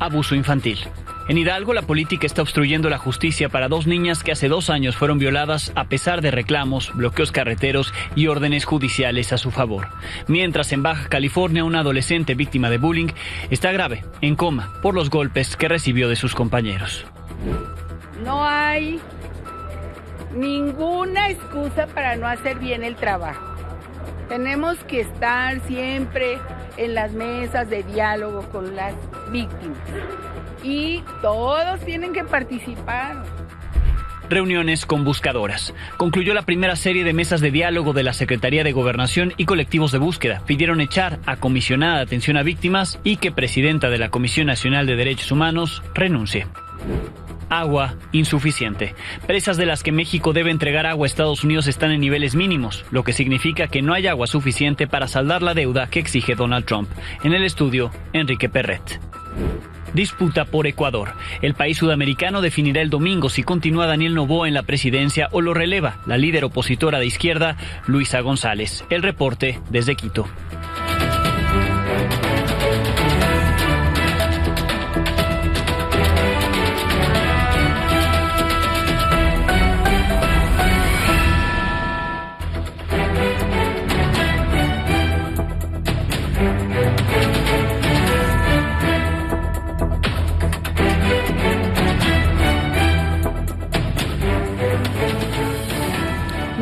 abuso infantil. En Hidalgo, la política está obstruyendo la justicia para 2 niñas que hace 2 años fueron violadas a pesar de reclamos, bloqueos carreteros y órdenes judiciales a su favor. Mientras en Baja California, una adolescente víctima de bullying está grave, en coma, por los golpes que recibió de sus compañeros. No hay ninguna excusa para no hacer bien el trabajo. Tenemos que estar siempre en las mesas de diálogo con las víctimas. Y todos tienen que participar. Reuniones con buscadoras. Concluyó la primera serie de mesas de diálogo de la Secretaría de Gobernación y colectivos de búsqueda. Pidieron echar a comisionada de atención a víctimas y que presidenta de la Comisión Nacional de Derechos Humanos renuncie. Agua insuficiente. Presas de las que México debe entregar agua a Estados Unidos están en niveles mínimos, lo que significa que no hay agua suficiente para saldar la deuda que exige Donald Trump. En el estudio, Enrique Perret. Disputa por Ecuador. El país sudamericano definirá el domingo si continúa Daniel Noboa en la presidencia o lo releva la líder opositora de izquierda, Luisa González. El reporte desde Quito.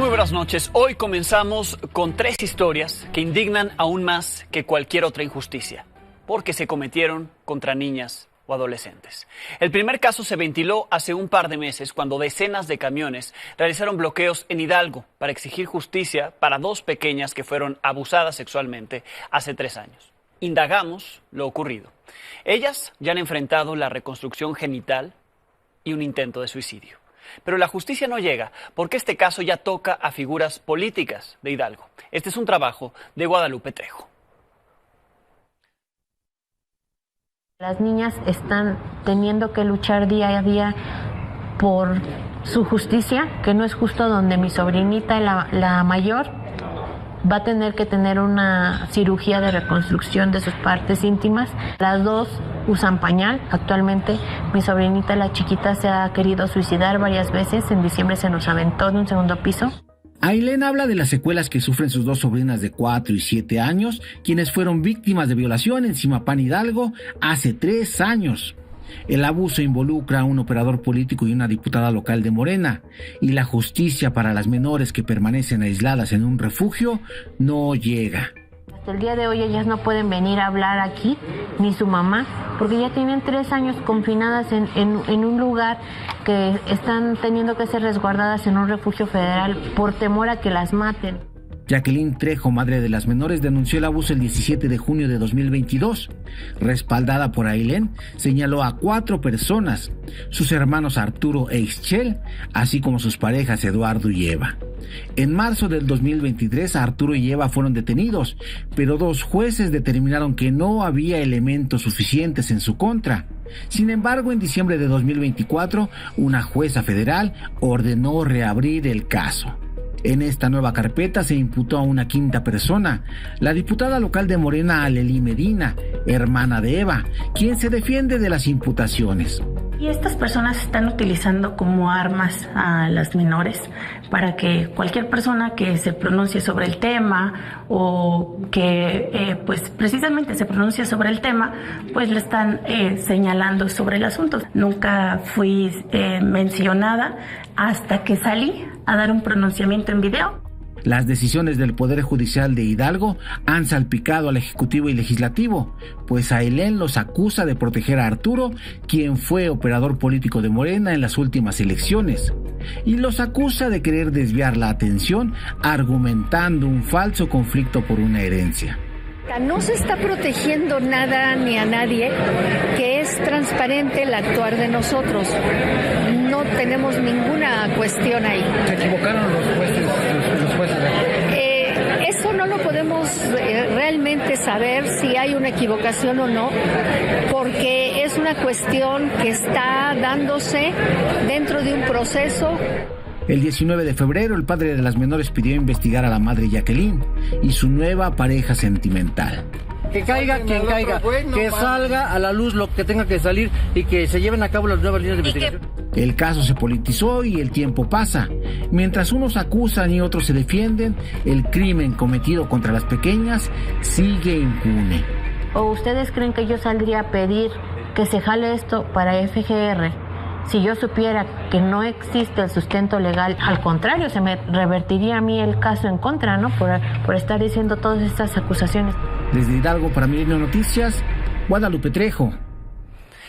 Buenas noches. Hoy comenzamos con 3 historias que indignan aún más que cualquier otra injusticia, porque se cometieron contra niñas o adolescentes. El primer caso se ventiló hace un par de meses cuando decenas de camiones realizaron bloqueos en Hidalgo para exigir justicia para 2 pequeñas que fueron abusadas sexualmente hace 3 años. Indagamos lo ocurrido. Ellas ya han enfrentado la reconstrucción genital y un intento de suicidio. Pero la justicia no llega porque este caso ya toca a figuras políticas de Hidalgo. Este es un trabajo de Guadalupe Trejo. Las niñas están teniendo que luchar día a día por su justicia, que no es justo, donde mi sobrinita, la mayor, va a tener que tener una cirugía de reconstrucción de sus partes íntimas. Las 2 usan pañal. Actualmente mi sobrinita, la chiquita, se ha querido suicidar varias veces. En diciembre se nos aventó de un 2.º piso. Ailén habla de las secuelas que sufren sus 2 sobrinas de 4 y 7 años, quienes fueron víctimas de violación en Zimapán, Hidalgo, hace 3 años. El abuso involucra a un operador político y una diputada local de Morena, y la justicia para las menores que permanecen aisladas en un refugio no llega. Hasta el día de hoy ellas no pueden venir a hablar aquí, ni su mamá, porque ya tienen 3 años confinadas en un lugar que están teniendo que ser resguardadas en un refugio federal por temor a que las maten. Jacqueline Trejo, madre de las menores, denunció el abuso el 17 de junio de 2022. Respaldada por Ailén, señaló a 4 personas, sus hermanos Arturo e Ixchel, así como sus parejas Eduardo y Eva. En marzo del 2023, Arturo y Eva fueron detenidos, pero 2 jueces determinaron que no había elementos suficientes en su contra. Sin embargo, en diciembre de 2024, una jueza federal ordenó reabrir el caso. En esta nueva carpeta se imputó a una 5ª persona, la diputada local de Morena, Alelí Medina, hermana de Eva, quien se defiende de las imputaciones. Y estas personas están utilizando como armas a las menores para que cualquier persona que se pronuncie sobre el tema o que pues precisamente se pronuncie sobre el tema, pues le están señalando sobre el asunto. Nunca fui mencionada hasta que salí a dar un pronunciamiento en video. Las decisiones del Poder Judicial de Hidalgo han salpicado al Ejecutivo y Legislativo, pues Ailén los acusa de proteger a Arturo, quien fue operador político de Morena en las últimas elecciones, y los acusa de querer desviar la atención argumentando un falso conflicto por una herencia. No se está protegiendo nada ni a nadie, que es transparente el actuar de nosotros. No tenemos ninguna cuestión ahí. ¿Se equivocaron los jueces? Eso no lo podemos realmente saber si hay una equivocación o no, porque es una cuestión que está dándose dentro de un proceso. El 19 de febrero, el padre de las menores pidió investigar a la madre Jacqueline y su nueva pareja sentimental. Que caiga quien caiga, que salga a la luz lo que tenga que salir y que se lleven a cabo las nuevas líneas de investigación. El caso se politizó y el tiempo pasa. Mientras unos acusan y otros se defienden, el crimen cometido contra las pequeñas sigue impune. ¿O ustedes creen que yo saldría a pedir que se jale esto para FGR? Si yo supiera que no existe el sustento legal, al contrario, se me revertiría a mí el caso en contra, ¿no? Por estar diciendo todas estas acusaciones. Desde Hidalgo para Milenio Noticias, Guadalupe Trejo.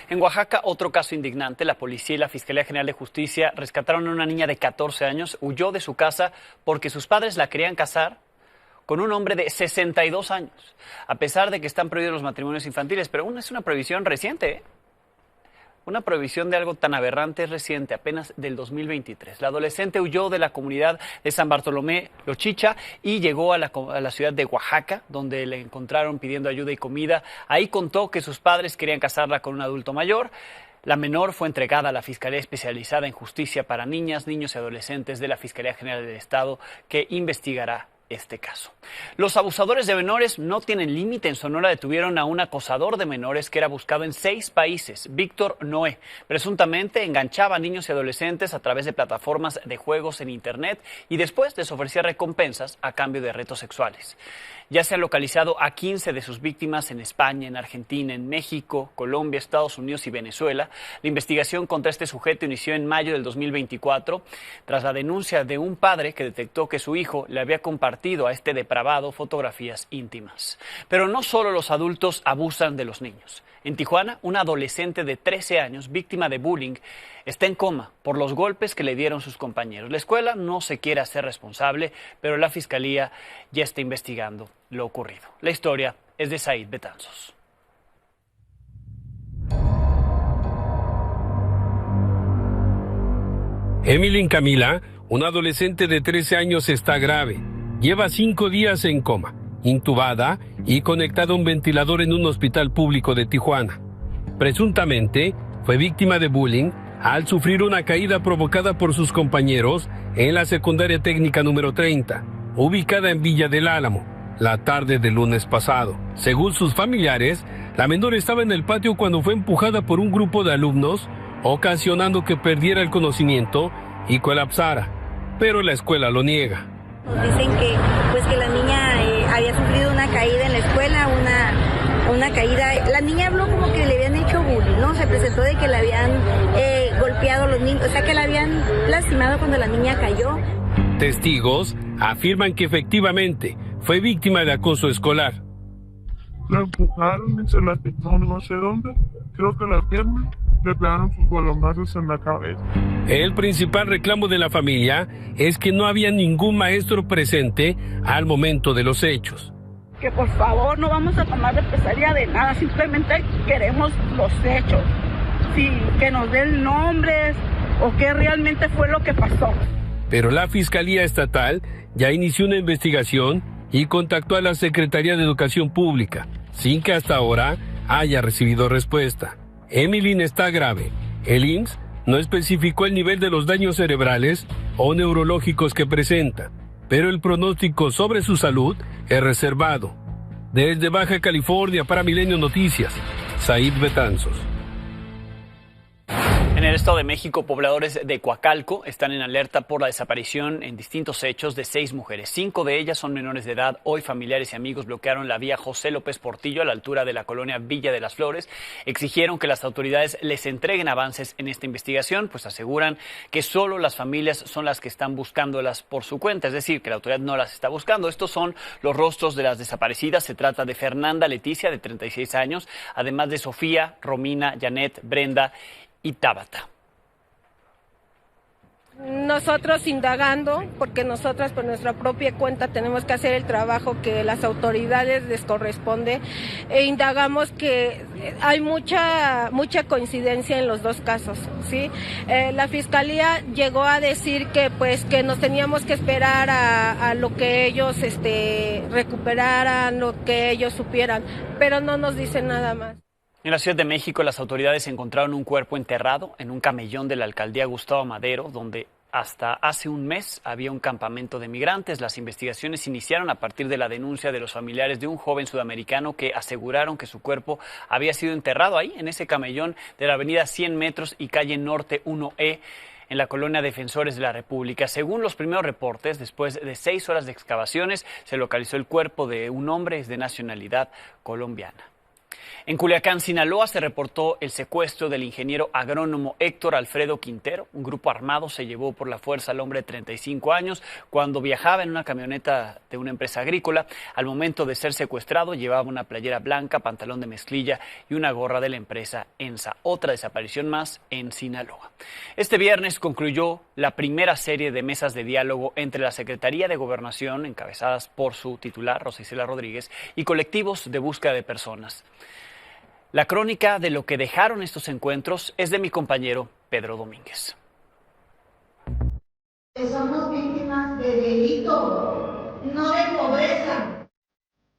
En Oaxaca, otro caso indignante. La policía y la Fiscalía General de Justicia rescataron a una niña de 14 años. Huyó de su casa porque sus padres la querían casar con un hombre de 62 años, a pesar de que están prohibidos los matrimonios infantiles. Pero es una prohibición reciente, ¿eh? Una prohibición de algo tan aberrante es reciente, apenas del 2023. La adolescente huyó de la comunidad de San Bartolomé Lochicha y llegó a la ciudad de Oaxaca, donde le encontraron pidiendo ayuda y comida. Ahí contó que sus padres querían casarla con un adulto mayor. La menor fue entregada a la Fiscalía Especializada en Justicia para Niñas, Niños y Adolescentes de la Fiscalía General del Estado, que investigará este caso. Los abusadores de menores no tienen límite. En Sonora detuvieron a un acosador de menores que era buscado en 6 países, Víctor Noé. Presuntamente enganchaba a niños y adolescentes a través de plataformas de juegos en Internet y después les ofrecía recompensas a cambio de retos sexuales. Ya se han localizado a 15 de sus víctimas en España, en Argentina, en México, Colombia, Estados Unidos y Venezuela. La investigación contra este sujeto inició en mayo del 2024, tras la denuncia de un padre que detectó que su hijo le había compartido a este depravado fotografías íntimas. Pero no solo los adultos abusan de los niños. En Tijuana, una adolescente de 13 años, víctima de bullying, está en coma por los golpes que le dieron sus compañeros. La escuela no se quiere hacer responsable, pero la Fiscalía ya está investigando lo ocurrido. La historia es de Said Betanzos. Emilyn Camila, una adolescente de 13 años, está grave. Lleva 5 días en coma, intubada y conectada a un ventilador en un hospital público de Tijuana. Presuntamente, fue víctima de bullying al sufrir una caída provocada por sus compañeros en la secundaria técnica número 30, ubicada en Villa del Álamo, la tarde del lunes pasado. Según sus familiares, la menor estaba en el patio cuando fue empujada por un grupo de alumnos, ocasionando que perdiera el conocimiento y colapsara, pero la escuela lo niega. Nos dicen que la niña había sufrido una caída en la escuela, una caída. La niña habló como que le habían hecho bullying, ¿no? Se presentó de que la habían golpeado los niños, o sea que la habían lastimado cuando la niña cayó. Testigos afirman que efectivamente fue víctima de acoso escolar. La empujaron y se la picaron no sé dónde, creo que la pierna, le pegaron sus balonazos en la cabeza. El principal reclamo de la familia es que no había ningún maestro presente al momento de los hechos. Que por favor no vamos a tomar represalia de nada, simplemente queremos los hechos, sí, que nos den nombres o qué realmente fue lo que pasó. Pero la Fiscalía Estatal ya inició una investigación y contactó a la Secretaría de Educación Pública, sin que hasta ahora haya recibido respuesta. Emilyn está grave. El IMSS no especificó el nivel de los daños cerebrales o neurológicos que presenta, pero el pronóstico sobre su salud es reservado. Desde Baja California para Milenio Noticias, Said Betanzos. En el Estado de México, pobladores de Coacalco están en alerta por la desaparición en distintos hechos de 6 mujeres. 5 de ellas son menores de edad. Hoy familiares y amigos bloquearon la vía José López Portillo a la altura de la colonia Villa de las Flores. Exigieron que las autoridades les entreguen avances en esta investigación, pues aseguran que solo las familias son las que están buscándolas por su cuenta, es decir, que la autoridad no las está buscando. Estos son los rostros de las desaparecidas. Se trata de Fernanda Leticia, de 36 años, además de Sofía, Romina, Janet, Brenda y Tabata. Nosotros indagando, porque nosotras por nuestra propia cuenta tenemos que hacer el trabajo que las autoridades les corresponde, e indagamos que hay mucha coincidencia en los dos casos, ¿sí? La Fiscalía llegó a decir que que nos teníamos que esperar a lo que ellos recuperaran, lo que ellos supieran, pero no nos dicen nada más. En la Ciudad de México, las autoridades encontraron un cuerpo enterrado en un camellón de la alcaldía Gustavo Madero, donde Hasta hace un mes había un campamento de migrantes. Las investigaciones iniciaron a partir de la denuncia de los familiares de un joven sudamericano que aseguraron que su cuerpo había sido enterrado ahí, en ese camellón de la avenida 100 metros y calle Norte 1E, en la colonia Defensores de la República. Según los primeros reportes, después de 6 horas de excavaciones, se localizó el cuerpo de un hombre de nacionalidad colombiana. En Culiacán, Sinaloa, se reportó el secuestro del ingeniero agrónomo Héctor Alfredo Quintero. Un grupo armado se llevó por la fuerza al hombre de 35 años cuando viajaba en una camioneta de una empresa agrícola. Al momento de ser secuestrado, llevaba una playera blanca, pantalón de mezclilla y una gorra de la empresa ENSA. Otra desaparición más en Sinaloa. Este viernes concluyó la primera serie de mesas de diálogo entre la Secretaría de Gobernación, encabezadas por su titular, Rosa Isela Rodríguez, y colectivos de búsqueda de personas. La crónica de lo que dejaron estos encuentros es de mi compañero Pedro Domínguez. Somos víctimas de delito, no de pobreza.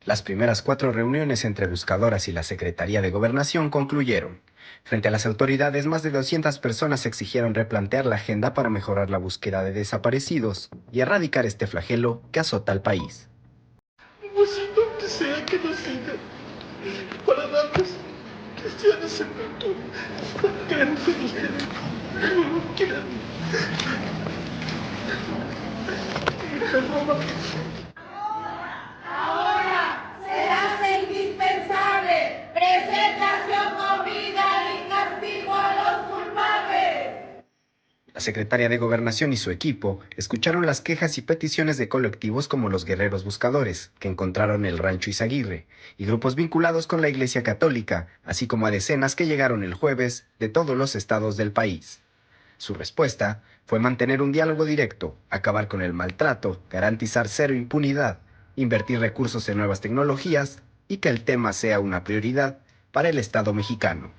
Las primeras 4 reuniones entre buscadoras y la Secretaría de Gobernación concluyeron. Frente a las autoridades, más de 200 personas exigieron replantear la agenda para mejorar la búsqueda de desaparecidos y erradicar este flagelo que azota al país. Donde sea que nos sigan, para darles cristianos sepultura, queremos que nos queden, no quieran. Ahora se hace indispensable presentación con vida y castigo a los culpables. La Secretaría de Gobernación y su equipo escucharon las quejas y peticiones de colectivos como los Guerreros Buscadores, que encontraron el Rancho Izaguirre, y grupos vinculados con la Iglesia Católica, así como a decenas que llegaron el jueves de todos los estados del país. Su respuesta fue mantener un diálogo directo, acabar con el maltrato, garantizar cero impunidad, invertir recursos en nuevas tecnologías y que el tema sea una prioridad para el Estado mexicano.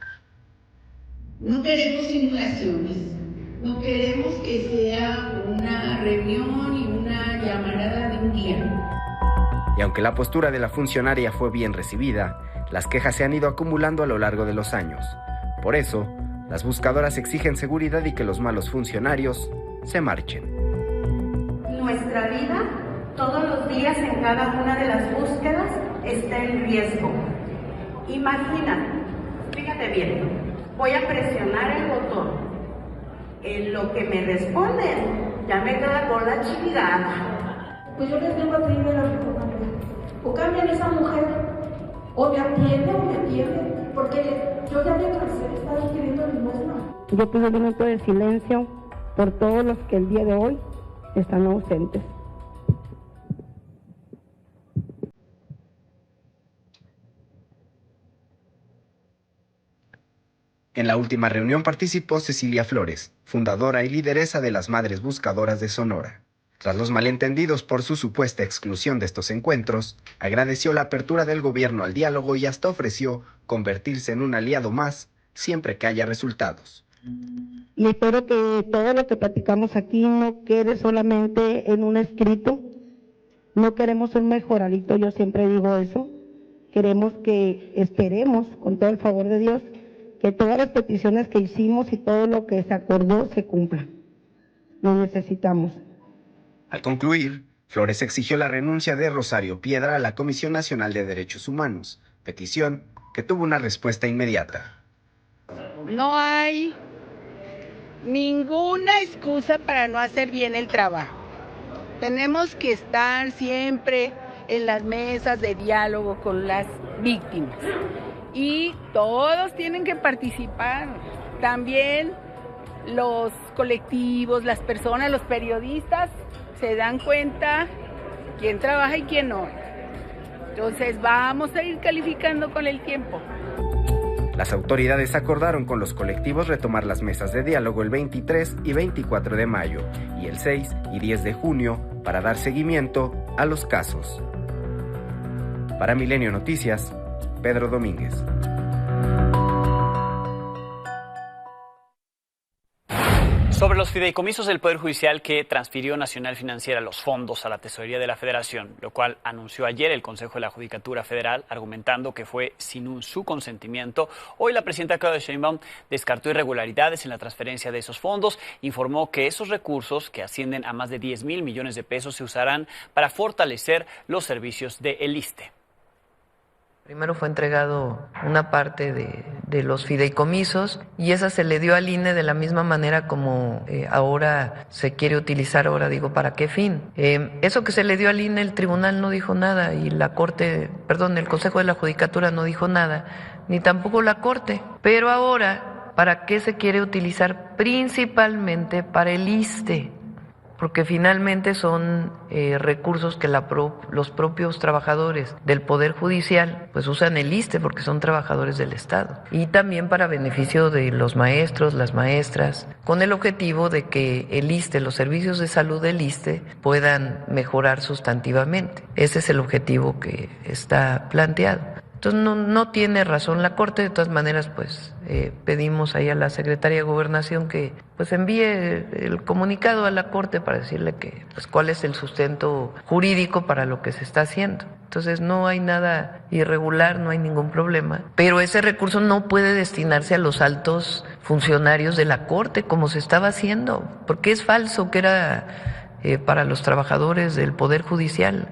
No queremos simulaciones. No queremos que sea una reunión y una llamarada de un día. Y aunque la postura de la funcionaria fue bien recibida, las quejas se han ido acumulando a lo largo de los años. Por eso, las buscadoras exigen seguridad y que los malos funcionarios se marchen. Nuestra vida, todos los días en cada una de las búsquedas, está en riesgo. Imagina, fíjate bien, voy a presionar el botón. En lo que me responden, ya me queda con la chingada. Pues yo les tengo a pedirle la recomendación. O cambian a esa mujer, o me atiende o me atiende, porque yo ya me cansé de estar escribiendo el mismo. Yo pido un minuto de silencio por todos los que el día de hoy están ausentes. En la última reunión participó Cecilia Flores, fundadora y lideresa de las Madres Buscadoras de Sonora. Tras los malentendidos por su supuesta exclusión de estos encuentros, agradeció la apertura del gobierno al diálogo y hasta ofreció convertirse en un aliado más siempre que haya resultados. Y espero que todo lo que platicamos aquí no quede solamente en un escrito. No queremos un mejoralito, yo siempre digo eso. Esperemos, con todo el favor de Dios, que todas las peticiones que hicimos y todo lo que se acordó se cumpla. Lo necesitamos. Al concluir, Flores exigió la renuncia de Rosario Piedra a la Comisión Nacional de Derechos Humanos, petición que tuvo una respuesta inmediata. No hay ninguna excusa para no hacer bien el trabajo. Tenemos que estar siempre en las mesas de diálogo con las víctimas. Y todos tienen que participar, también los colectivos, las personas, los periodistas se dan cuenta quién trabaja y quién no. Entonces vamos a ir calificando con el tiempo. Las autoridades acordaron con los colectivos retomar las mesas de diálogo el 23 y 24 de mayo y el 6 y 10 de junio para dar seguimiento a los casos. Para Milenio Noticias, Pedro Domínguez. Sobre los fideicomisos del Poder Judicial que transfirió Nacional Financiera los fondos a la Tesorería de la Federación, lo cual anunció ayer el Consejo de la Judicatura Federal, argumentando que fue sin su consentimiento, hoy la presidenta Claudia Sheinbaum descartó irregularidades en la transferencia de esos fondos, informó que esos recursos, que ascienden a más de 10,000 millones de pesos, se usarán para fortalecer los servicios del ISSSTE. Primero fue entregado una parte de los fideicomisos y esa se le dio al INE de la misma manera como ahora se quiere utilizar, ahora digo, ¿para qué fin? Eso que se le dio al INE, el tribunal no dijo nada y el Consejo de la Judicatura no dijo nada, ni tampoco la Corte. Pero ahora, ¿para qué se quiere utilizar? Principalmente para el ISSSTE. Porque finalmente son recursos que los propios trabajadores del Poder Judicial pues usan el ISSSTE porque son trabajadores del Estado. Y también para beneficio de los maestros, las maestras, con el objetivo de que el ISSSTE, los servicios de salud del ISSSTE puedan mejorar sustantivamente. Ese es el objetivo que está planteado. Entonces no tiene razón la Corte. De todas maneras, pues pedimos ahí a la Secretaría de Gobernación que pues envíe el comunicado a la Corte para decirle que pues cuál es el sustento jurídico para lo que se está haciendo. Entonces no hay nada irregular, no hay ningún problema. Pero ese recurso no puede destinarse a los altos funcionarios de la Corte como se estaba haciendo, porque es falso que era para los trabajadores del Poder Judicial.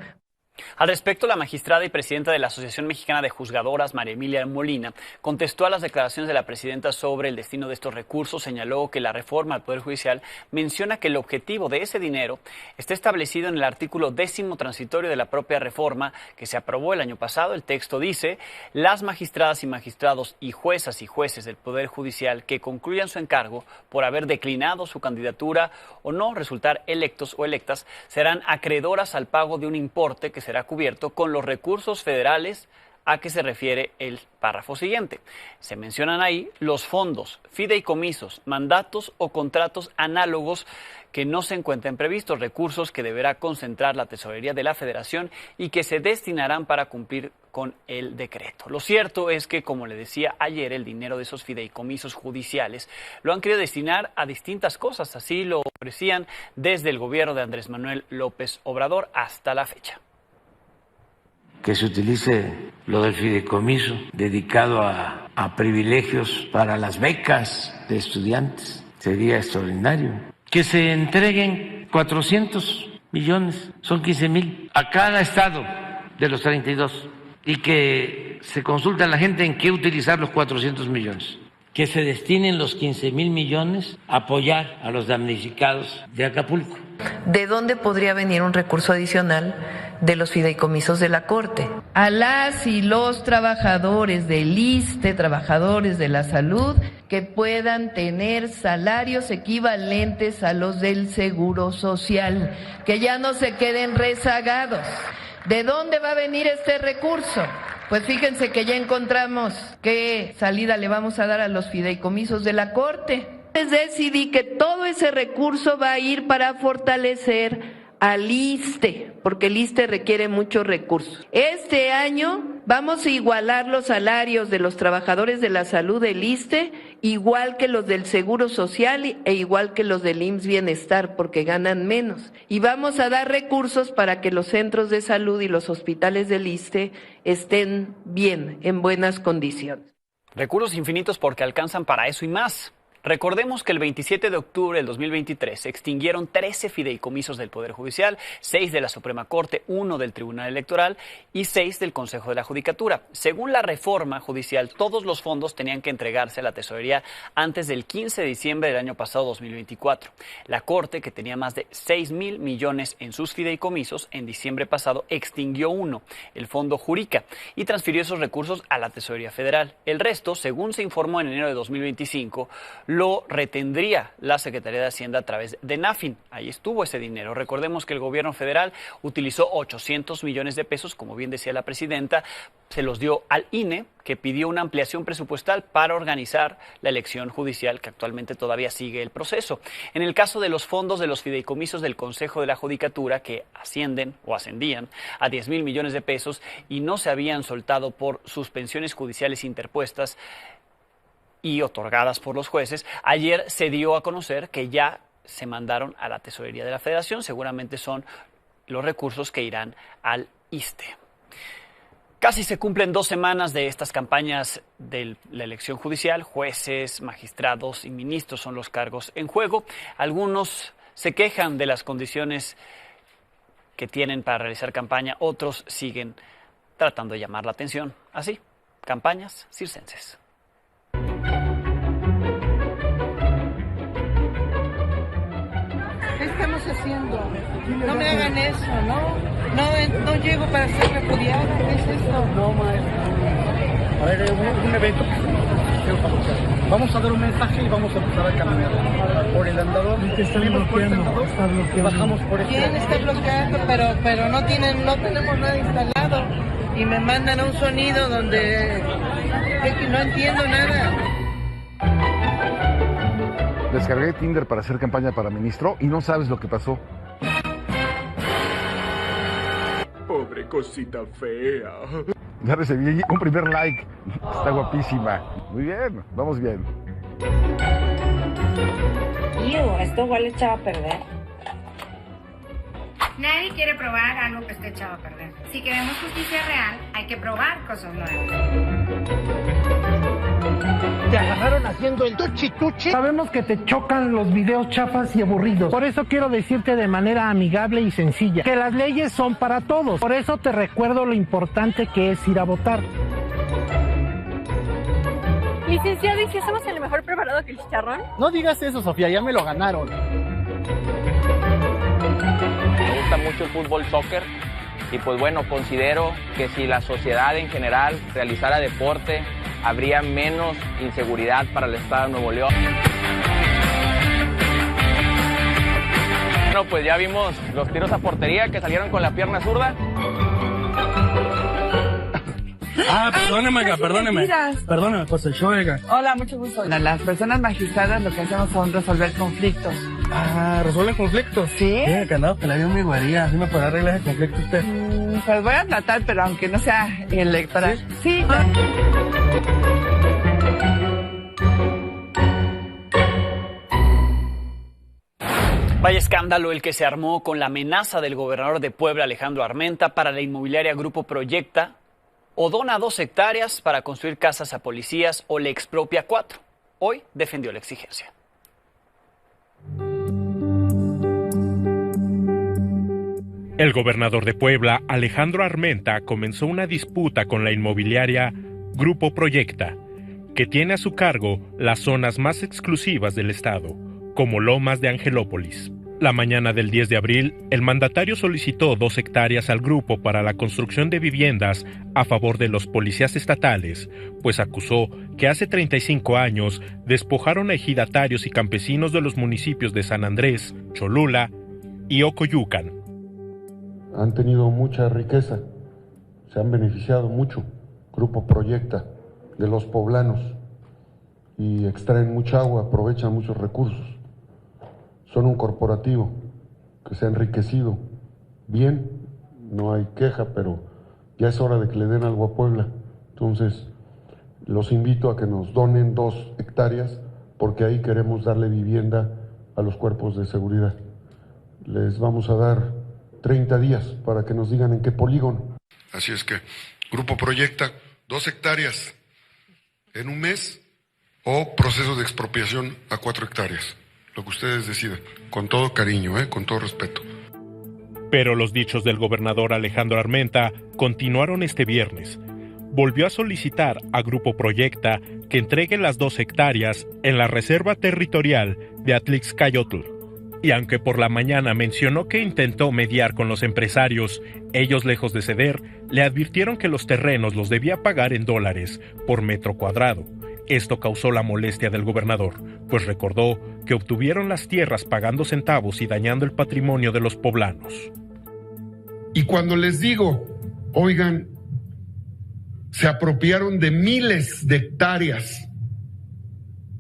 Al respecto, la magistrada y presidenta de la Asociación Mexicana de Juzgadoras, María Emilia Molina, contestó a las declaraciones de la presidenta sobre el destino de estos recursos. Señaló que la reforma al Poder Judicial menciona que el objetivo de ese dinero está establecido en el artículo 10º transitorio de la propia reforma que se aprobó el año pasado. El texto dice: las magistradas y magistrados y juezas y jueces del Poder Judicial que concluyan su encargo por haber declinado su candidatura o no resultar electos o electas serán acreedoras al pago de un importe que será cubierto con los recursos federales a que se refiere el párrafo siguiente. Se mencionan ahí los fondos, fideicomisos, mandatos o contratos análogos que no se encuentren previstos, recursos que deberá concentrar la Tesorería de la Federación y que se destinarán para cumplir con el decreto. Lo cierto es que, como le decía ayer, el dinero de esos fideicomisos judiciales lo han querido destinar a distintas cosas. Así lo ofrecían desde el gobierno de Andrés Manuel López Obrador hasta la fecha. Que se utilice lo del fideicomiso dedicado a privilegios para las becas de estudiantes. Sería extraordinario. Que se entreguen 400 millones, son 15,000 a cada estado de los 32. Y que se consulte a la gente en qué utilizar los 400 millones. Que se destinen los 15,000 millones a apoyar a los damnificados de Acapulco. ¿De dónde podría venir un recurso adicional? De los fideicomisos de la Corte. A las y los trabajadores del ISSSTE, trabajadores de la salud, que puedan tener salarios equivalentes a los del Seguro Social, que ya no se queden rezagados. ¿De dónde va a venir este recurso? Pues fíjense que ya encontramos qué salida le vamos a dar a los fideicomisos de la Corte. Decidí que todo ese recurso va a ir para fortalecer al ISSSTE, porque el ISSSTE requiere muchos recursos. Este año vamos a igualar los salarios de los trabajadores de la salud del ISSSTE, igual que los del Seguro Social e igual que los del IMSS Bienestar, porque ganan menos. Y vamos a dar recursos para que los centros de salud y los hospitales del ISSSTE estén bien, en buenas condiciones. Recursos infinitos porque alcanzan para eso y más. Recordemos que el 27 de octubre del 2023 se extinguieron 13 fideicomisos del Poder Judicial, 6 de la Suprema Corte, 1 del Tribunal Electoral y 6 del Consejo de la Judicatura. Según la reforma judicial, todos los fondos tenían que entregarse a la Tesorería antes del 15 de diciembre del año pasado, 2024. La Corte, que tenía más de 6,000 millones en sus fideicomisos, en diciembre pasado extinguió uno, el Fondo Jurica, y transfirió esos recursos a la Tesorería Federal. El resto, según se informó en enero de 2025, lo retendría la Secretaría de Hacienda a través de NAFIN. Ahí estuvo ese dinero. Recordemos que el gobierno federal utilizó 800 millones de pesos, como bien decía la presidenta, se los dio al INE, que pidió una ampliación presupuestal para organizar la elección judicial, que actualmente todavía sigue el proceso. En el caso de los fondos de los fideicomisos del Consejo de la Judicatura, que ascienden o ascendían a 10,000 millones de pesos y no se habían soltado por suspensiones judiciales interpuestas, y otorgadas por los jueces, ayer se dio a conocer que ya se mandaron a la Tesorería de la Federación. Seguramente son los recursos que irán al ISSSTE. Casi se cumplen 2 semanas de estas campañas de la elección judicial. Jueces, magistrados y ministros son los cargos en juego. Algunos se quejan de las condiciones que tienen para realizar campaña, otros siguen tratando de llamar la atención. Así, campañas circenses. ¿Qué estamos haciendo? No me hagan eso, ¿no? No llego para ser repudiada. ¿Qué es esto? No, maestro. A ver, un evento. Vamos a dar un mensaje y vamos a empezar a caminar por el andador. Salimos por el andador, bajamos por este. ¿Quién está bloqueando? Pero no tenemos nada instalado. Y me mandan a un sonido donde no entiendo nada. Descargué Tinder para hacer campaña para ministro y no sabes lo que pasó. Pobre cosita fea. Ya recibí un primer like. Está guapísima. Muy bien, vamos bien. Esto huele echado a perder. Nadie quiere probar algo que esté echado a perder. Si queremos justicia real, hay que probar cosas nuevas. Te agarraron haciendo el tuchi-tuchi. Sabemos que te chocan los videos chafas y aburridos. Por eso quiero decirte de manera amigable y sencilla que las leyes son para todos. Por eso te recuerdo lo importante que es ir a votar. Licenciado, ¿y si hacemos el mejor preparado que el chicharrón? No digas eso, Sofía, ya me lo ganaron. Me gusta mucho el fútbol, soccer, y pues bueno, considero que si la sociedad en general realizara deporte, habría menos inseguridad para el estado de Nuevo León. Bueno, pues ya vimos los tiros a portería que salieron con la pierna zurda. Perdóneme, Perdóneme, José Schoega. Hola, mucho gusto. Las personas magistradas lo que hacemos son resolver conflictos. ¿Resuelven conflictos? Sí. Sí, que no, que le dio mi güería. ¿Sí me podrá arreglar ese conflicto usted? Pues voy a tratar, pero aunque no sea electoral. Sí. Vaya escándalo el que se armó con la amenaza del gobernador de Puebla, Alejandro Armenta, para la inmobiliaria Grupo Proyecta. O dona 2 hectáreas para construir casas a policías o le expropia 4. Hoy defendió la exigencia. El gobernador de Puebla, Alejandro Armenta, comenzó una disputa con la inmobiliaria Grupo Proyecta, que tiene a su cargo las zonas más exclusivas del estado, como Lomas de Angelópolis. La mañana del 10 de abril, el mandatario solicitó 2 hectáreas al grupo para la construcción de viviendas a favor de los policías estatales, pues acusó que hace 35 años despojaron a ejidatarios y campesinos de los municipios de San Andrés, Cholula y Ocoyucan. Han tenido mucha riqueza, se han beneficiado mucho, Grupo Proyecta, de los poblanos, y extraen mucha agua, aprovechan muchos recursos. Son un corporativo que se ha enriquecido bien, no hay queja, pero ya es hora de que le den algo a Puebla. Entonces, los invito a que nos donen 2 hectáreas, porque ahí queremos darle vivienda a los cuerpos de seguridad. Les vamos a dar 30 días para que nos digan en qué polígono. Así es que, Grupo Proyecta, 2 hectáreas en un mes, o proceso de expropiación a 4 hectáreas. Lo que ustedes decidan, con todo cariño, con todo respeto. Pero los dichos del gobernador Alejandro Armenta continuaron este viernes. Volvió a solicitar a Grupo Proyecta que entregue las 2 hectáreas en la reserva territorial de Atlixcayotl. Y aunque por la mañana mencionó que intentó mediar con los empresarios, ellos, lejos de ceder, le advirtieron que los terrenos los debía pagar en dólares por metro cuadrado. Esto causó la molestia del gobernador, pues recordó que obtuvieron las tierras pagando centavos y dañando el patrimonio de los poblanos. Y cuando les digo, oigan, se apropiaron de miles de hectáreas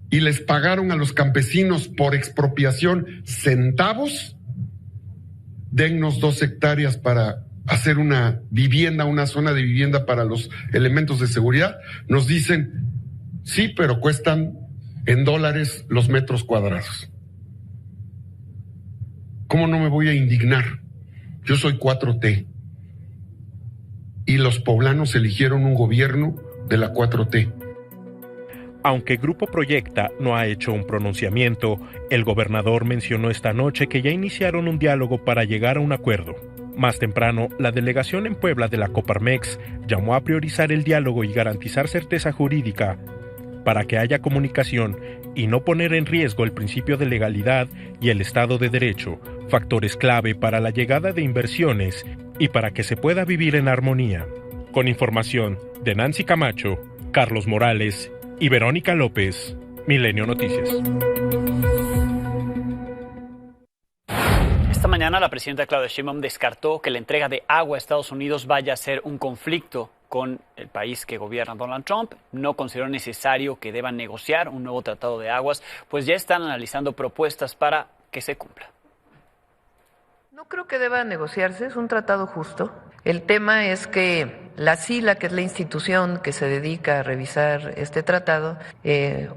y les pagaron a los campesinos por expropiación centavos, dennos 2 hectáreas para hacer una vivienda, una zona de vivienda para los elementos de seguridad. Nos dicen, Sí, pero cuestan en dólares los metros cuadrados. ¿Cómo no me voy a indignar? Yo soy 4T. Y los poblanos eligieron un gobierno de la 4T. Aunque Grupo Proyecta no ha hecho un pronunciamiento, el gobernador mencionó esta noche que ya iniciaron un diálogo para llegar a un acuerdo. Más temprano, la delegación en Puebla de la Coparmex llamó a priorizar el diálogo y garantizar certeza jurídica para que haya comunicación y no poner en riesgo el principio de legalidad y el Estado de Derecho, factores clave para la llegada de inversiones y para que se pueda vivir en armonía. Con información de Nancy Camacho, Carlos Morales y Verónica López, Milenio Noticias. Esta mañana la presidenta Claudia Sheinbaum descartó que la entrega de agua a Estados Unidos vaya a ser un conflicto con el país que gobierna Donald Trump. No consideró necesario que deban negociar un nuevo tratado de aguas, pues ya están analizando propuestas para que se cumpla. No creo que deba negociarse, es un tratado justo. El tema es que la SILA, que es la institución que se dedica a revisar este tratado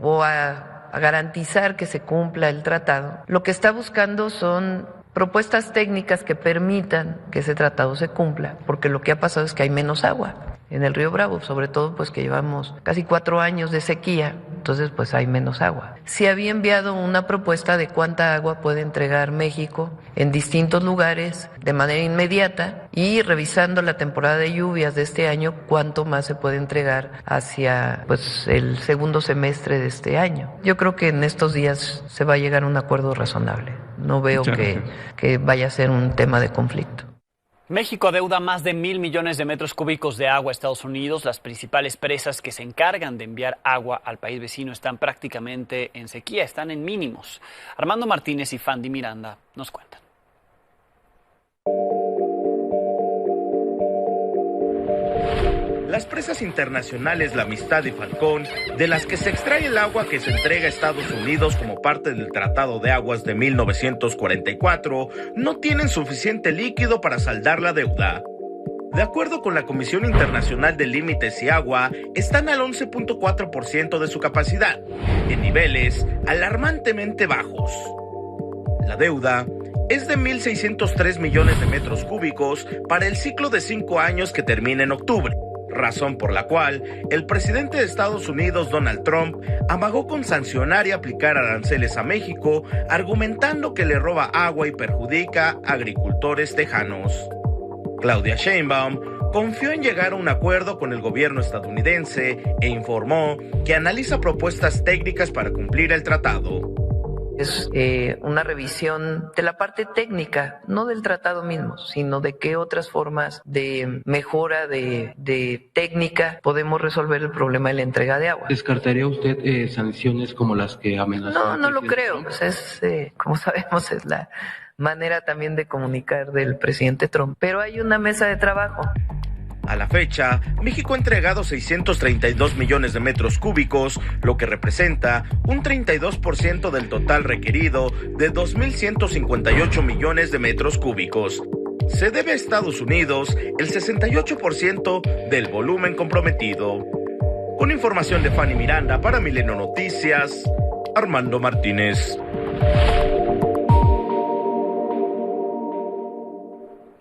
o a garantizar que se cumpla el tratado, lo que está buscando son propuestas técnicas que permitan que ese tratado se cumpla, porque lo que ha pasado es que hay menos agua en el río Bravo, sobre todo pues que llevamos casi 4 años de sequía, entonces pues hay menos agua. Se había enviado una propuesta de cuánta agua puede entregar México en distintos lugares de manera inmediata y revisando la temporada de lluvias de este año, cuánto más se puede entregar hacia pues el segundo semestre de este año. Yo creo que en estos días se va a llegar a un acuerdo razonable. No veo que vaya a ser un tema de conflicto. México adeuda más de 1,000 millones de metros cúbicos de agua a Estados Unidos. Las principales presas que se encargan de enviar agua al país vecino están prácticamente en sequía, están en mínimos. Armando Martínez y Fandy Miranda nos cuentan. Las presas internacionales La Amistad y Falcón, de las que se extrae el agua que se entrega a Estados Unidos como parte del Tratado de Aguas de 1944, no tienen suficiente líquido para saldar la deuda. De acuerdo con la Comisión Internacional de Límites y Agua, están al 11.4% de su capacidad, en niveles alarmantemente bajos. La deuda es de 1.603 millones de metros cúbicos para el ciclo de 5 años que termina en octubre. Razón por la cual el presidente de Estados Unidos, Donald Trump, amagó con sancionar y aplicar aranceles a México, argumentando que le roba agua y perjudica a agricultores tejanos. Claudia Sheinbaum confió en llegar a un acuerdo con el gobierno estadounidense e informó que analiza propuestas técnicas para cumplir el tratado. Es una revisión de la parte técnica, no del tratado mismo, sino de qué otras formas de mejora de técnica podemos resolver el problema de la entrega de agua. ¿Descartaría usted sanciones como las que amenazó? No lo creo. Pues como sabemos, es la manera también de comunicar del presidente Trump. Pero hay una mesa de trabajo. A la fecha, México ha entregado 632 millones de metros cúbicos, lo que representa un 32% del total requerido de 2.158 millones de metros cúbicos. Se debe a Estados Unidos el 68% del volumen comprometido. Con información de Fanny Miranda para Milenio Noticias, Armando Martínez.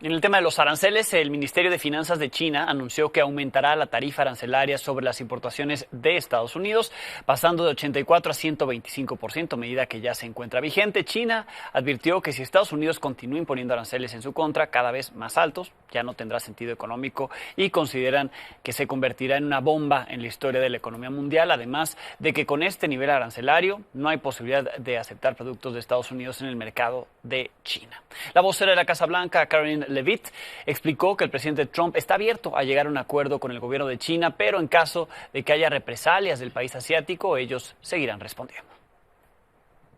En el tema de los aranceles, el Ministerio de Finanzas de China anunció que aumentará la tarifa arancelaria sobre las importaciones de Estados Unidos, pasando de 84 a 125%, medida que ya se encuentra vigente. China advirtió que si Estados Unidos continúa imponiendo aranceles en su contra, cada vez más altos, ya no tendrá sentido económico y consideran que se convertirá en una bomba en la historia de la economía mundial, además de que con este nivel arancelario no hay posibilidad de aceptar productos de Estados Unidos en el mercado de China. La vocera de la Casa Blanca, Karen Leavitt, explicó que el presidente Trump está abierto a llegar a un acuerdo con el gobierno de China, pero en caso de que haya represalias del país asiático, ellos seguirán respondiendo.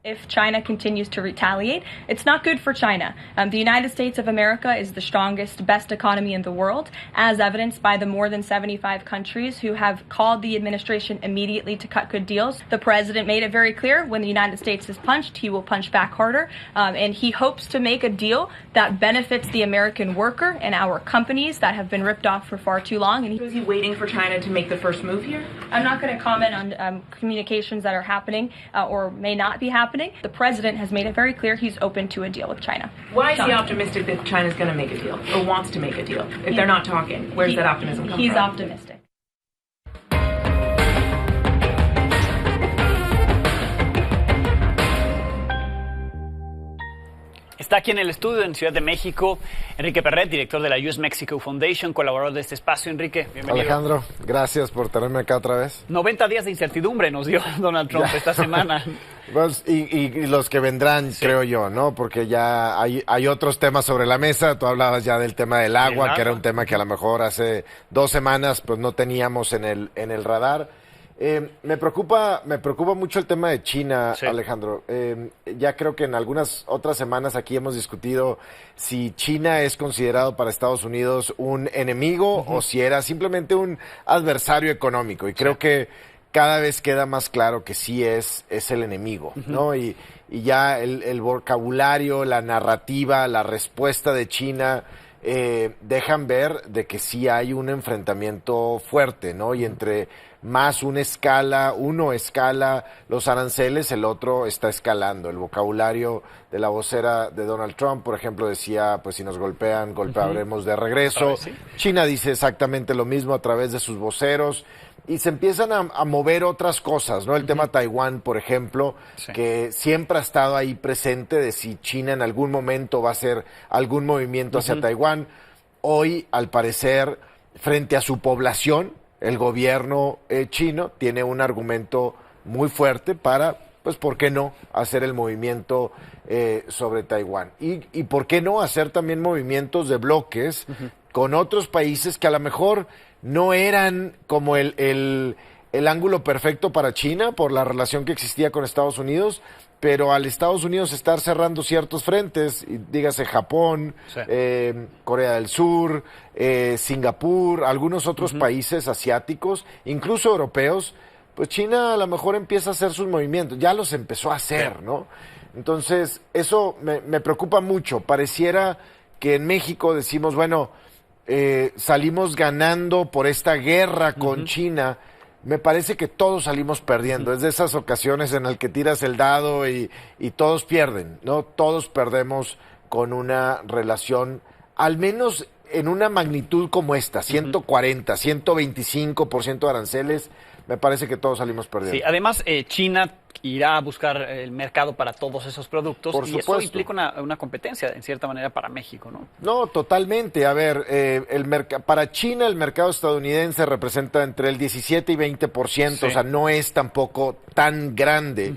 If China continues to retaliate, it's not good for China. The United States of America is the strongest, best economy in the world, as evidenced by the more than 75 countries who have called the administration immediately to cut good deals. The president made it very clear when the United States is punched, he will punch back harder, and he hopes to make a deal that benefits the American worker and our companies that have been ripped off for far too long. And is he waiting for China to make the first move here? I'm not going to comment on communications that are happening or may not be happening. The president has made it very clear he's open to a deal with China. Why is he optimistic that China's going to make a deal or wants to make a deal if they're not talking? Where's that optimism come from? He's optimistic. Está aquí en el estudio en Ciudad de México Enrique Perret, director de la US Mexico Foundation, colaborador de este espacio. Enrique, bienvenido. Alejandro, gracias por tenerme acá otra vez. 90 días de incertidumbre nos dio Donald Trump esta semana. Pues, y los que vendrán, creo yo, ¿no? Porque ya hay otros temas sobre la mesa. Tú hablabas ya del tema del agua, que era un tema que a lo mejor hace 2 semanas pues no teníamos en el radar. Me preocupa mucho el tema de China, sí. Alejandro. Ya creo que en algunas otras semanas aquí hemos discutido si China es considerado para Estados Unidos un enemigo o si era simplemente un adversario económico. Y creo que cada vez queda más claro que sí es el enemigo, ¿no? Y ya el vocabulario, la narrativa, la respuesta de China dejan ver de que sí hay un enfrentamiento fuerte, ¿no? Y entre más uno escala los aranceles, el otro está escalando. El vocabulario de la vocera de Donald Trump, por ejemplo, decía, pues si nos golpean, golpearemos de regreso. ¿Sí? China dice exactamente lo mismo a través de sus voceros. Y se empiezan a mover otras cosas, ¿no? El tema Taiwán, por ejemplo, que siempre ha estado ahí presente de si China en algún momento va a hacer algún movimiento hacia Taiwán. Hoy, al parecer, frente a su población, el gobierno chino tiene un argumento muy fuerte para, pues, ¿por qué no hacer el movimiento sobre Taiwán? Y ¿por qué no hacer también movimientos de bloques con otros países que a lo mejor no eran como el ángulo perfecto para China por la relación que existía con Estados Unidos, pero al Estados Unidos estar cerrando ciertos frentes, dígase Japón, Corea del Sur, Singapur, algunos otros países asiáticos, incluso europeos, pues China a lo mejor empieza a hacer sus movimientos, ya los empezó a hacer, ¿no? Entonces, eso me preocupa mucho. Pareciera que en México decimos, bueno, salimos ganando por esta guerra con China. Me parece que todos salimos perdiendo. Es de esas ocasiones en las que tiras el dado y todos pierden, ¿no? Todos perdemos con una relación, al menos en una magnitud como esta, 140, 125% de aranceles. Me parece que todos salimos perdiendo. Sí, además, China irá a buscar el mercado para todos esos productos. Por supuesto. Eso implica una competencia, en cierta manera, para México, ¿no? No, totalmente. A ver, para China el mercado estadounidense representa entre el 17 y 20%, o sea, no es tampoco tan grande.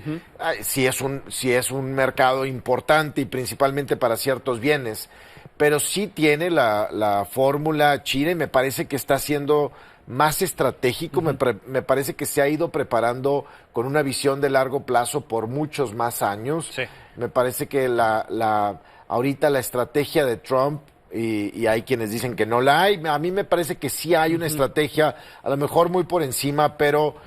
Sí es un mercado importante y principalmente para ciertos bienes, pero sí tiene la fórmula China y me parece que está haciendo más estratégico, me parece que se ha ido preparando con una visión de largo plazo por muchos más años. Sí. Me parece que ahorita la estrategia de Trump, y hay quienes dicen que no la hay, a mí me parece que sí hay una estrategia, a lo mejor muy por encima, pero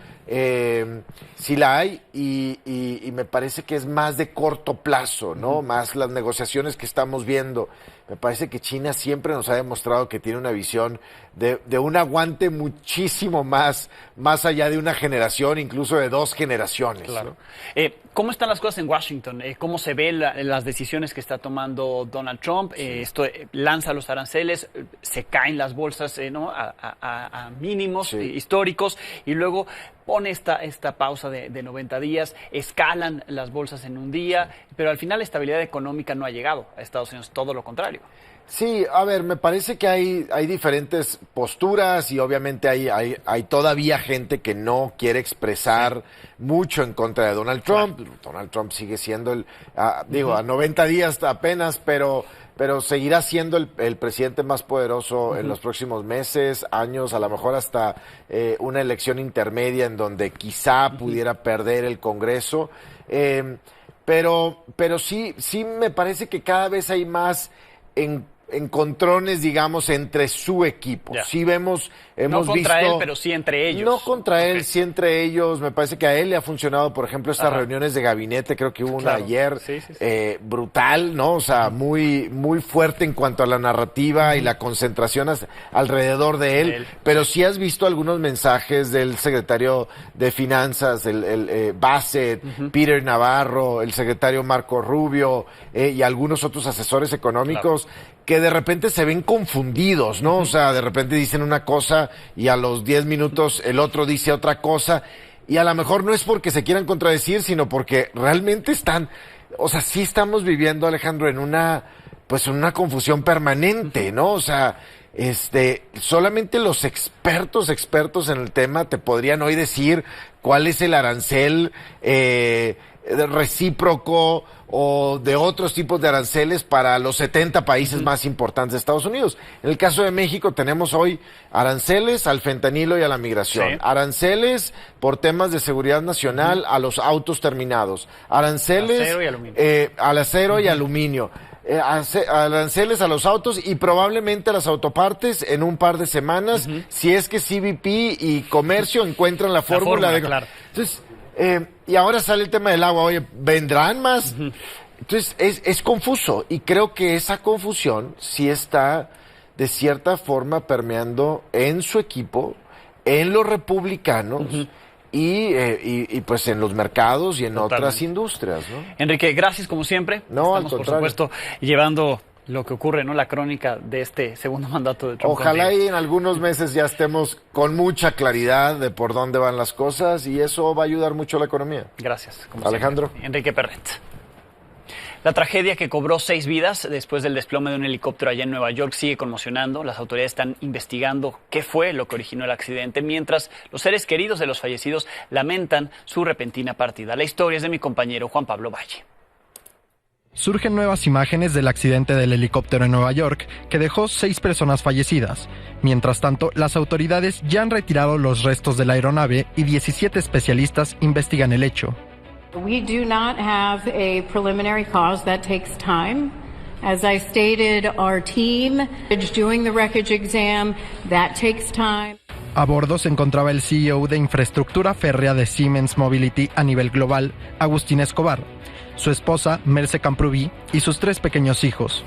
sí la hay y me parece que es más de corto plazo, ¿no? Más las negociaciones que estamos viendo. Me parece que China siempre nos ha demostrado que tiene una visión de un aguante muchísimo más allá de una generación, incluso de 2 generaciones. Claro. ¿No? ¿Cómo están las cosas en Washington? ¿Cómo se ven las decisiones que está tomando Donald Trump? Esto lanza los aranceles, se caen las bolsas ¿no? a mínimos históricos y luego pone esta pausa de 90 días, escalan las bolsas en un día, pero al final la estabilidad económica no ha llegado a Estados Unidos, todo lo contrario. Sí, a ver, me parece que hay diferentes posturas y obviamente hay todavía gente que no quiere expresar mucho en contra de Donald Trump. Claro. Donald Trump sigue siendo a 90 días apenas, pero seguirá siendo el presidente más poderoso en los próximos meses, años, a lo mejor hasta una elección intermedia en donde quizá pudiera perder el Congreso. pero sí me parece que cada vez hay más encontrones, digamos, entre su equipo. Ya. Sí hemos no contra visto, él, pero sí entre ellos. No contra él, sí entre ellos. Me parece que a él le ha funcionado, por ejemplo, estas reuniones de gabinete. Creo que hubo una ayer brutal, ¿no? O sea, muy, muy fuerte en cuanto a la narrativa y la concentración alrededor de él. Pero sí has visto algunos mensajes del secretario de Finanzas, el Bassett, Peter Navarro, el secretario Marco Rubio y algunos otros asesores económicos que de repente se ven confundidos, ¿no? O sea, de repente dicen una cosa y a los 10 minutos el otro dice otra cosa, y a lo mejor no es porque se quieran contradecir, sino porque realmente sí estamos viviendo, Alejandro, en una confusión permanente, ¿no? O sea, solamente los expertos en el tema te podrían hoy decir cuál es el arancel recíproco o de otros tipos de aranceles para los 70 países más importantes de Estados Unidos. En el caso de México tenemos hoy aranceles al fentanilo y a la migración, aranceles por temas de seguridad nacional a los autos terminados, aranceles al acero y aluminio, aranceles a los autos y probablemente a las autopartes en un par de semanas, si es que CBP y Comercio encuentran la fórmula de... Claro. Entonces, y ahora sale el tema del agua. Oye, ¿vendrán más? Entonces, es confuso. Y creo que esa confusión sí está, de cierta forma, permeando en su equipo, en los republicanos y pues en los mercados y en otras industrias, ¿no? Enrique, gracias como siempre. No, estamos, por supuesto, llevando lo que ocurre, ¿no? La crónica de este segundo mandato de Trump. Ojalá y en algunos meses ya estemos con mucha claridad de por dónde van las cosas y eso va a ayudar mucho a la economía. Gracias. Alejandro. Siempre. Enrique Perret. La tragedia que cobró 6 vidas después del desplome de un helicóptero allá en Nueva York sigue conmocionando. Las autoridades están investigando qué fue lo que originó el accidente, mientras los seres queridos de los fallecidos lamentan su repentina partida. La historia es de mi compañero Juan Pablo Valle. Surgen nuevas imágenes del accidente del helicóptero en Nueva York que dejó 6 personas fallecidas. Mientras tanto, las autoridades ya han retirado los restos de la aeronave y 17 especialistas investigan el hecho. We do not have a preliminary cause. That takes time. As I stated, our team is doing the wreckage exam. That takes time. A bordo se encontraba el CEO de infraestructura férrea de Siemens Mobility a nivel global, Agustín Escobar, su esposa, Merce Camprubí, y sus 3 pequeños hijos.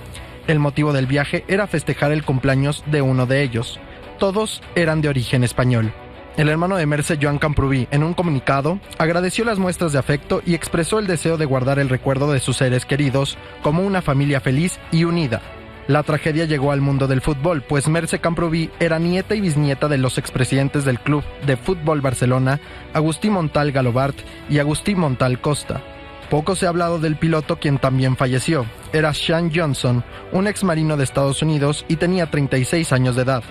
El motivo del viaje era festejar el cumpleaños de uno de ellos. Todos eran de origen español. El hermano de Merce, Joan Camprubí, en un comunicado, agradeció las muestras de afecto y expresó el deseo de guardar el recuerdo de sus seres queridos como una familia feliz y unida. La tragedia llegó al mundo del fútbol, pues Merce Camprubí era nieta y bisnieta de los expresidentes del Club de Fútbol Barcelona, Agustí Montal Galobart y Agustí Montal Costa. Poco se ha hablado del piloto, quien también falleció. Era Sean Johnson, un exmarino de Estados Unidos y tenía 36 años de edad.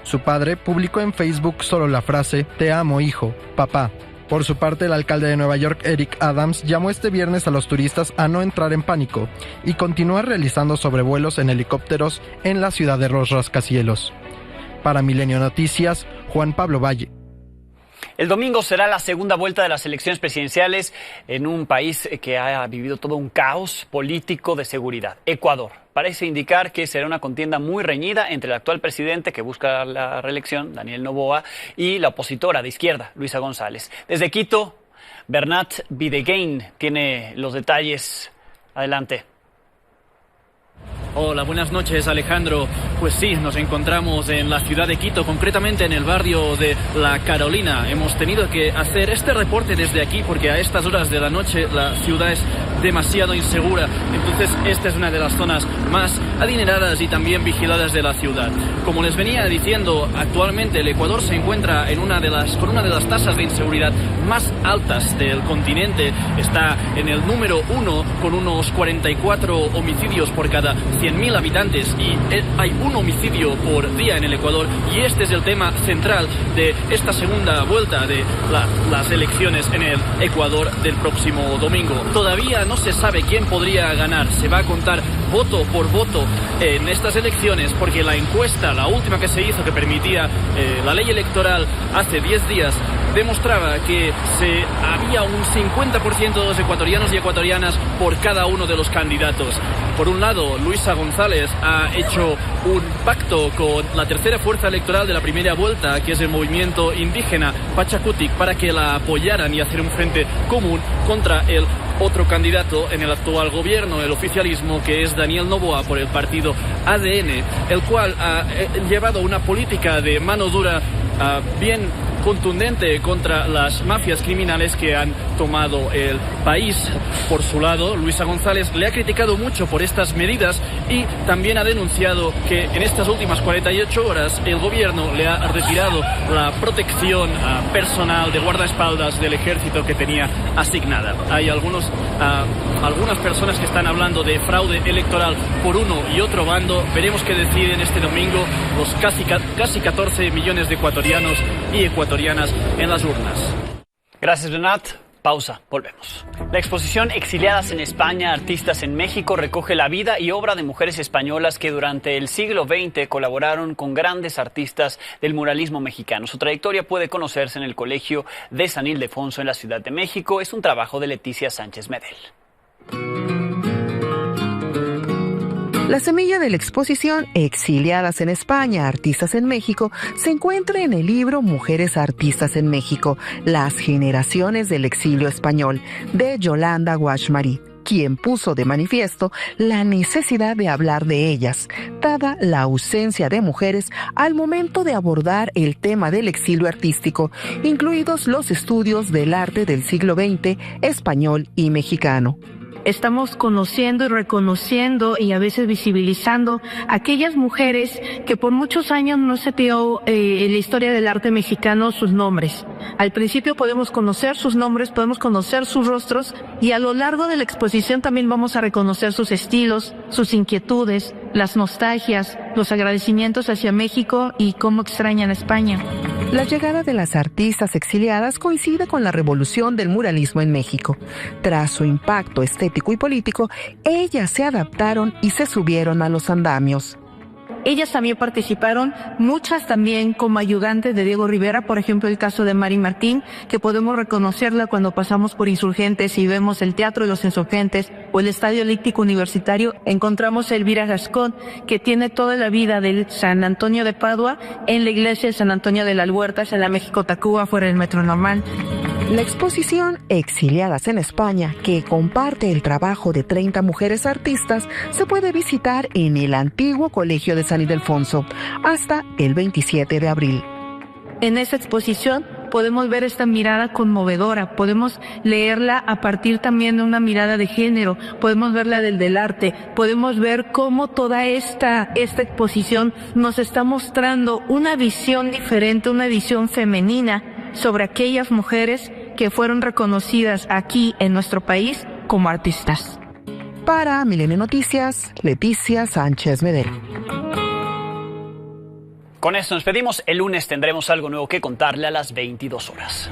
Su padre publicó en Facebook solo la frase "Te amo, hijo, papá". Por su parte, el alcalde de Nueva York, Eric Adams, llamó este viernes a los turistas a no entrar en pánico y continuar realizando sobrevuelos en helicópteros en la ciudad de los rascacielos. Para Milenio Noticias, Juan Pablo Valle. El domingo será la segunda vuelta de las elecciones presidenciales en un país que ha vivido todo un caos político de seguridad, Ecuador. Parece indicar que será una contienda muy reñida entre el actual presidente que busca la reelección, Daniel Noboa, y la opositora de izquierda, Luisa González. Desde Quito, Bernat Videgain tiene los detalles. Adelante. Hola, buenas noches, Alejandro. Pues sí, nos encontramos en la ciudad de Quito, concretamente en el barrio de La Carolina. Hemos tenido que hacer este reporte desde aquí porque a estas horas de la noche la ciudad es demasiado insegura. Entonces, esta es una de las zonas más adineradas y también vigiladas de la ciudad. Como les venía diciendo, actualmente el Ecuador se encuentra con una de las tasas de inseguridad más altas del continente. Está en el número 1 con unos 44 homicidios por cada 100.000 habitantes y hay un homicidio por día en el Ecuador, y este es el tema central de esta segunda vuelta de las elecciones en el Ecuador del próximo domingo. Todavía no se sabe quién podría ganar, se va a contar voto por voto en estas elecciones, porque la encuesta, la última que se hizo, que permitía la ley electoral hace 10 días, demostraba que había un 50% de los ecuatorianos y ecuatorianas por cada uno de los candidatos. Por un lado, Luisa González ha hecho un pacto con la tercera fuerza electoral de la primera vuelta, que es el movimiento indígena Pachakutik, para que la apoyaran y hacer un frente común contra el otro candidato en el actual gobierno, el oficialismo, que es Daniel Noboa por el partido ADN, el cual ha llevado una política de mano dura bien contundente contra las mafias criminales que han tomado el país. Por su lado, Luisa González le ha criticado mucho por estas medidas y también ha denunciado que en estas últimas 48 horas el gobierno le ha retirado la protección personal de guardaespaldas del ejército que tenía asignada. Hay algunas personas que están hablando de fraude electoral por uno y otro bando. Veremos qué deciden este domingo los casi 14 millones de ecuatorianos y ecuatorianas en las urnas. Gracias, Bernat. Pausa, volvemos. La exposición Exiliadas en España, Artistas en México recoge la vida y obra de mujeres españolas que durante el siglo XX colaboraron con grandes artistas del muralismo mexicano. Su trayectoria puede conocerse en el Colegio de San Ildefonso en la Ciudad de México. Es un trabajo de Leticia Sánchez Medel. La semilla de la exposición Exiliadas en España, Artistas en México se encuentra en el libro Mujeres Artistas en México, las generaciones del exilio español, de Yolanda Guaschmarí, quien puso de manifiesto la necesidad de hablar de ellas, dada la ausencia de mujeres al momento de abordar el tema del exilio artístico, incluidos los estudios del arte del siglo XX, español y mexicano. Estamos conociendo y reconociendo y a veces visibilizando a aquellas mujeres que por muchos años no se dio en la historia del arte mexicano sus nombres. Al principio podemos conocer sus nombres, podemos conocer sus rostros y a lo largo de la exposición también vamos a reconocer sus estilos, sus inquietudes, las nostalgias, los agradecimientos hacia México y cómo extrañan España. La llegada de las artistas exiliadas coincide con la revolución del muralismo en México. Tras su impacto estético y político, ellas se adaptaron y se subieron a los andamios. Ellas también participaron, muchas también como ayudantes de Diego Rivera, por ejemplo el caso de Mari Martín, que podemos reconocerla cuando pasamos por Insurgentes y vemos el Teatro de los Insurgentes o el Estadio Olímpico Universitario, encontramos a Elvira Gascón, que tiene toda la vida del San Antonio de Padua en la iglesia de San Antonio de las Huertas, en la México Tacuba, fuera del Metro Normal. La exposición Exiliadas en España, que comparte el trabajo de 30 mujeres artistas, se puede visitar en el antiguo Colegio de San Ildefonso hasta el 27 de abril. En esta exposición podemos ver esta mirada conmovedora, podemos leerla a partir también de una mirada de género, podemos verla del arte, podemos ver cómo toda esta exposición nos está mostrando una visión diferente, una visión femenina sobre aquellas mujeres que fueron reconocidas aquí en nuestro país como artistas. Para Milenio Noticias, Leticia Sánchez Medel. Con esto nos pedimos. El lunes tendremos algo nuevo que contarle a las 22 horas.